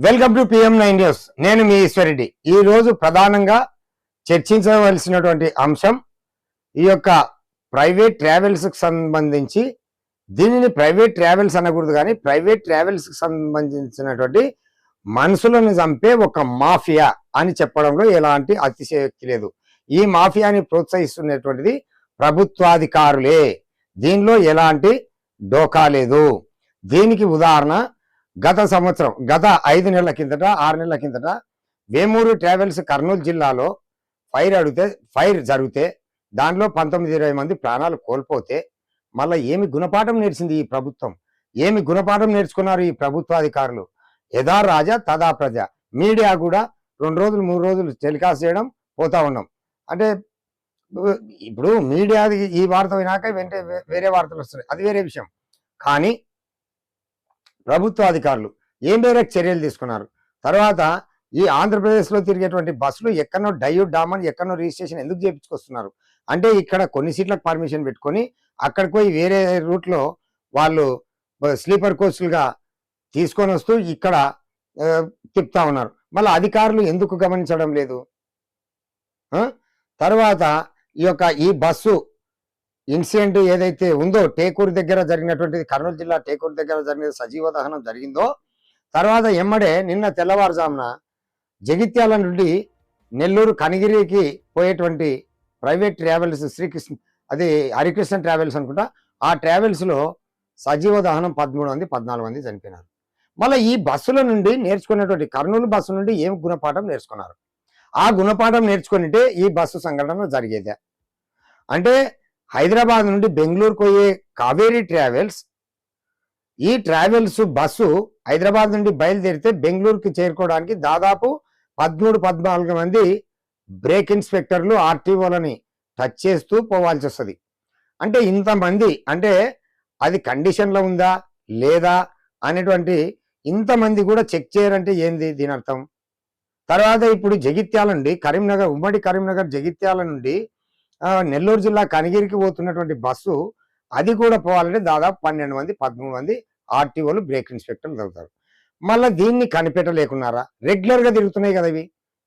Welcome to PM9 news. నేను మీ ఈశ్వరెడ్డి. ఈ రోజు ప్రధానంగా చర్చించవలసినటువంటి అంశం ఈ యొక్క ప్రైవేట్ ట్రావెల్స్ కి సంబంధించి, దీనిని ప్రైవేట్ ట్రావెల్స్ అనకూడదు కానీ ప్రైవేట్ ట్రావెల్స్ కి సంబంధించినటువంటి మనుషులను చంపే ఒక మాఫియా అని చెప్పడంలో ఎలాంటి అతిశయోక్తి లేదు. ఈ మాఫియాని ప్రోత్సహిస్తున్నటువంటిది ప్రభుత్వాధికారులే. దీనిలో ఎలాంటి డోకా లేదు. దీనికి ఉదాహరణ గత 5 నెలల కిందట 6 నెలల కిందట వేమూరు ట్రావెల్స్ కర్నూలు జిల్లాలో ఫైర్ జరిగితే దానిలో 19-20 మంది ప్రాణాలు కోల్పోతే మళ్ళీ ఏమి గుణపాఠం నేర్చింది ఈ ప్రభుత్వం? ఏమి గుణపాఠం నేర్చుకున్నారు ఈ ప్రభుత్వాధికారులు? యథా రాజా తదా ప్రజ. మీడియా కూడా 2 రోజులు 3 రోజులు టెలికాస్ట్ చేయడం, పోతా ఉన్నాం. అంటే ఇప్పుడు మీడియా ఈ వార్త వినాక వెంటనే వేరే వార్తలు వస్తున్నాయి, అది వేరే విషయం. కానీ ప్రభుత్వ అధికారులు ఏం మేరకు చర్యలు తీసుకున్నారు? తర్వాత ఈ ఆంధ్రప్రదేశ్లో తిరిగేటువంటి బస్సులు ఎక్కడో డయ్యూడ్ డామన్ ఎక్కడో రిజిస్ట్రేషన్ ఎందుకు చేయించుకొస్తున్నారు అంటే, ఇక్కడ కొన్ని సీట్లకు పర్మిషన్ పెట్టుకొని అక్కడికి పోయి వేరే రూట్లో వాళ్ళు స్లీపర్ కోచ్లుగా తీసుకొని వస్తూ ఇక్కడ తిప్పుతా ఉన్నారు. మళ్ళీ అధికారులు ఎందుకు గమనించడం లేదు? తర్వాత ఈ బస్సు ఇన్సిడెంట్ ఏదైతే ఉందో టేకూరు దగ్గర జరిగినటువంటిది, కర్నూలు జిల్లా టేకూరు దగ్గర జరిగిన సజీవ దహనం జరిగిందో, తర్వాత ఎమ్మడే నిన్న తెల్లవారుజామున జగిత్యాల నుండి నెల్లూరు కనిగిరికి పోయేటువంటి ప్రైవేట్ ట్రావెల్స్ అది హరికృష్ణ ట్రావెల్స్ అనుకుంటా, ఆ ట్రావెల్స్లో సజీవ దహనం 13 మంది 14 మంది చనిపోయినారు. మళ్ళీ ఈ బస్సుల నుండి నేర్చుకున్నటువంటి కర్నూలు బస్సు నుండి ఏం గుణపాఠం నేర్చుకున్నారు? ఆ గుణపాఠం నేర్చుకుంటే ఈ బస్సు సంఘటన జరిగేదే. అంటే హైదరాబాద్ నుండి బెంగళూరుకు పోయే కావేరీ ట్రావెల్స్, ఈ ట్రావెల్స్ బస్సు హైదరాబాద్ నుండి బయలుదేరితే బెంగళూరుకి చేరుకోవడానికి దాదాపు 13-14 మంది బ్రేక్ ఇన్స్పెక్టర్లు ఆర్టీఓలని టచ్ చేస్తూ పోవాల్సి వస్తుంది. అంటే ఇంతమంది, అంటే అది కండిషన్లో ఉందా లేదా అనేటువంటి ఇంతమంది కూడా చెక్ చేయరంటే ఏంది దీని అర్థం? తర్వాత ఇప్పుడు జగిత్యాల నుండి కరీంనగర్, ఉమ్మడి కరీంనగర్ జగిత్యాల నుండి నెల్లూరు జిల్లా కనిగిరికి పోతున్నటువంటి బస్సు, అది కూడా పోవాలంటే దాదాపు 12 మంది 13 మంది ఆర్టీఓలు బ్రేక్ ఇన్స్పెక్టర్లు చదువుతారు. మళ్ళీ దీన్ని కనిపెట్టలేకున్నారా? రెగ్యులర్గా తిరుగుతున్నాయి కదా ఇవి,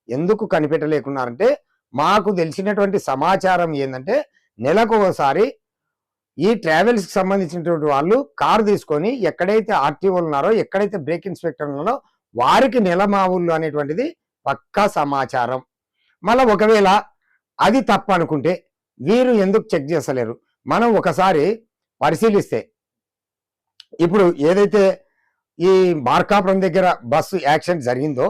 ఎందుకు కనిపెట్టలేకున్నారంటే, మాకు తెలిసినటువంటి సమాచారం ఏంటంటే నెలకు ఒకసారి ఈ ట్రావెల్స్కి సంబంధించినటువంటి వాళ్ళు కారు తీసుకొని ఎక్కడైతే ఆర్టీఓలు ఉన్నారో, ఎక్కడైతే బ్రేక్ ఇన్స్పెక్టర్లు ఉన్నారో వారికి నెలమావుళ్ళు అనేటువంటిది పక్కా సమాచారం. మళ్ళీ ఒకవేళ అది తప్పు అనుకుంటే వీరు ఎందుకు చెక్ చేస్తలేరు? మనం ఒకసారి పరిశీలిస్తే, ఇప్పుడు ఏదైతే ఈ మార్కాపురం దగ్గర బస్సు యాక్సిడెంట్ జరిగిందో,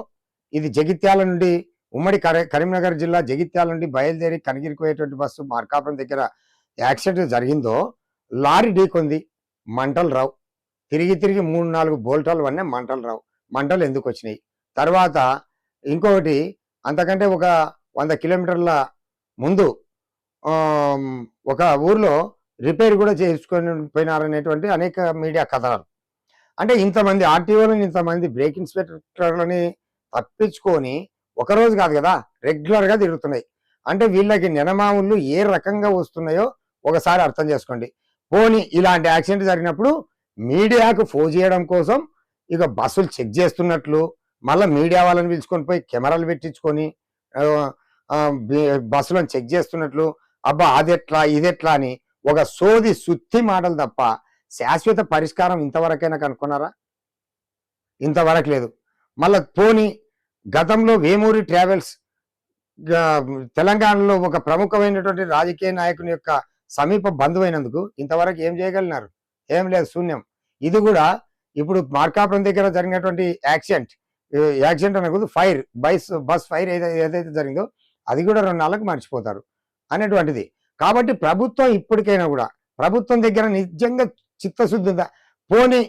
ఇది జగిత్యాల నుండి ఉమ్మడి కరీంనగర్ జిల్లా జగిత్యాల నుండి బయలుదేరి కనిగిరికి పోయేటువంటి బస్సు మార్కాపురం దగ్గర యాక్సిడెంట్ జరిగిందో, లారీ ఢీకొంది, మంటలు రావు. తిరిగి 3-4 బోల్టాలు వన్నే మంటలు రావు. మంటలు ఎందుకు వచ్చినాయి? తర్వాత ఇంకొకటి, అంతకంటే ఒక 100 కిలోమీటర్ల ముందు ఒక ఊర్లో రిపేర్ కూడా చేసుకొని పోయినారనేటువంటి అనేక మీడియా కథనాలు. అంటే ఇంతమంది ఆర్టీఓలని, ఇంతమంది బ్రేక్ ఇన్స్పెక్టర్లని తప్పించుకొని ఒకరోజు కాదు కదా, రెగ్యులర్గా తిరుగుతున్నాయి. అంటే వీళ్ళకి నెనమావుళ్ళు ఏ రకంగా వస్తున్నాయో ఒకసారి అర్థం చేసుకోండి. పోనీ ఇలాంటి యాక్సిడెంట్ జరిగినప్పుడు మీడియాకు ఫోన్ చేయడం కోసం ఇక బస్సులు చెక్ చేస్తున్నట్లు, మళ్ళీ మీడియా వాళ్ళని పిలుచుకొని పోయి కెమెరాలు పెట్టించుకొని బస్సులను చెక్ చేస్తున్నట్లు, అబ్బా అదెట్లా ఇదెట్లా అని ఒక సోది సుత్తి మాటలు తప్ప శాశ్వత పరిష్కారం ఇంతవరకైనా కనుక్కున్నారా? ఇంతవరకు లేదు. మళ్ళీ పోనీ గతంలో వేమూరి ట్రావెల్స్ తెలంగాణలో ఒక ప్రముఖమైనటువంటి రాజకీయ నాయకుని యొక్క సమీప బంధువైనందుకు ఇంతవరకు ఏం చేయగలిగినారు? ఏం లేదు, శూన్యం. ఇది కూడా ఇప్పుడు మార్కాపురం దగ్గర జరిగినటువంటి యాక్సిడెంట్ అనకూడదు, బస్ ఫైర్ ఏదైతే జరిగిందో అది కూడా 2 నెలలకు మర్చిపోతారు అనేటువంటిది. కాబట్టి ప్రభుత్వం ఇప్పటికైనా కూడా, ప్రభుత్వం దగ్గర నిజంగా చిత్తశుద్ధి ఉందా? పోనీ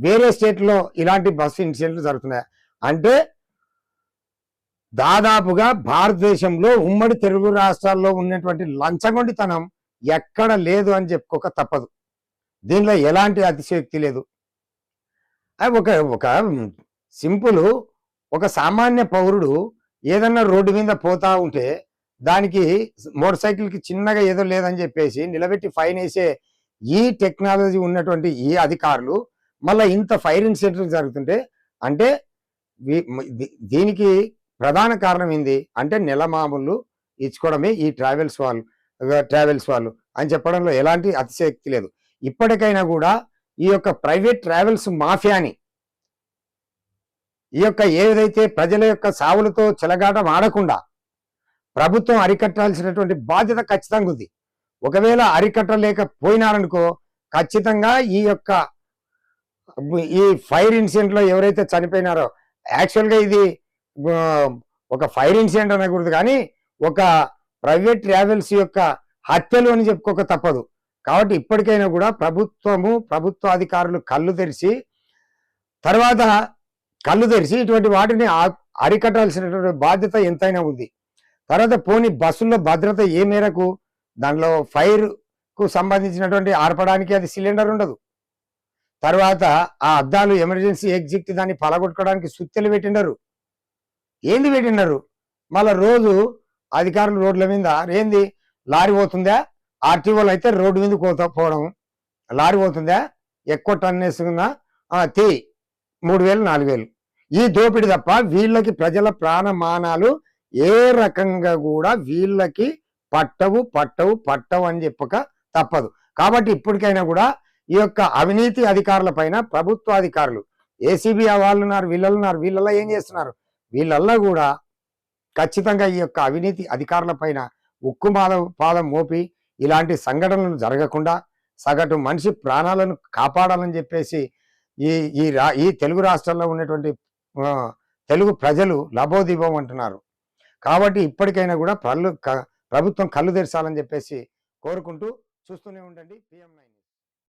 వేరే స్టేట్లో ఇలాంటి బస్సు ఇన్సిడెంట్లు జరుగుతున్నాయా అంటే, దాదాపుగా భారతదేశంలో ఉమ్మడి తెలుగు రాష్ట్రాల్లో ఉన్నటువంటి లంచగొండితనం ఎక్కడ లేదు అని చెప్పుకోక తప్పదు. దీనిలో ఎలాంటి అతిశయోక్తి లేదు. ఒక సింపుల్, ఒక సామాన్య పౌరుడు ఏదన్నా రోడ్డు మీద పోతా ఉంటే దానికి మోటార్ సైకిల్కి చిన్నగా ఏదో లేదని చెప్పేసి నిలబెట్టి ఫైన్ వేసే ఈ టెక్నాలజీ ఉన్నటువంటి ఈ అధికారులు మళ్ళీ ఇంత ఫైర్ ఇన్సిడెంట్లు జరుగుతుంటే, అంటే దీనికి ప్రధాన కారణం ఏంది అంటే నెల మామూలు ఇచ్చుకోవడమే ఈ ట్రావెల్స్ వాళ్ళు అని చెప్పడంలో ఎలాంటి అతిశయోక్తి లేదు. ఇప్పటికైనా కూడా ఈ యొక్క ప్రైవేట్ ట్రావెల్స్ మాఫియాని ఈ యొక్క ఏదైతే ప్రజల యొక్క సావులతో చెలగాటం ఆడకుండా ప్రభుత్వం అరికట్టాల్సినటువంటి బాధ్యత ఖచ్చితంగా ఉంది. ఒకవేళ అరికట్టలేకపోయినారనుకో ఖచ్చితంగా ఈ ఫైర్ ఇన్సిడెంట్ లో ఎవరైతే చనిపోయినారో, యాక్చువల్గా ఇది ఒక ఫైర్ ఇన్సిడెంట్ అనకూడదు కానీ ఒక ప్రైవేట్ ట్రావెల్స్ యొక్క హత్యలు అని చెప్పుకోక తప్పదు. కాబట్టి ఇప్పటికైనా కూడా ప్రభుత్వ అధికారులు కళ్ళు తెరిచి ఇటువంటి వాటిని అరికట్టాల్సినటువంటి బాధ్యత ఎంతైనా ఉంది. తర్వాత పోనీ బస్సుల్లో భద్రత ఏ మేరకు, దానిలో ఫైర్ కు సంబంధించినటువంటి ఆర్పడానికి అది సిలిండర్ ఉండదు. తర్వాత ఆ అద్దాలు ఎమర్జెన్సీ ఎగ్జిట్ దాన్ని పలగొట్టుకోవడానికి సుత్తెలు పెట్టినారు. ఏంది పెట్టినారు? మళ్ళా రోజు అధికారులు రోడ్ల మీద ఏంది లారీ పోతుందా, ఆర్టీఓలు అయితే రోడ్డు మీద పోవడం, లారీ పోతుందా ఎక్కువ టన్ వేసుకున్నా 3,000 4,000 ఈ దోపిడి తప్ప వీళ్ళకి ప్రజల ప్రాణమానాలు ఏ రకంగా కూడా వీళ్ళకి పట్టవు అని చెప్పక తప్పదు. కాబట్టి ఇప్పటికైనా కూడా ఈ యొక్క అవినీతి అధికారుల పైన ప్రభుత్వ అధికారులు ఏసీబీ వాళ్ళు ఉన్నారు, వీళ్ళల్లో ఏం చేస్తున్నారు, వీళ్ళల్లో కూడా ఖచ్చితంగా ఈ యొక్క అవినీతి అధికారుల పైన పాదం మోపి ఇలాంటి సంఘటనలు జరగకుండా సగటు మనిషి ప్రాణాలను కాపాడాలని చెప్పేసి ఈ తెలుగు రాష్ట్రాల్లో ఉన్నటువంటి తెలుగు ప్రజలు లబోదిబోం అంటున్నారు. కాబట్టి ఇప్పటికైనా కూడా ప్రభుత్వం కళ్ళు తెరచాలని చెప్పేసి కోరుకుంటూ చూస్తూనే ఉండండి PM9.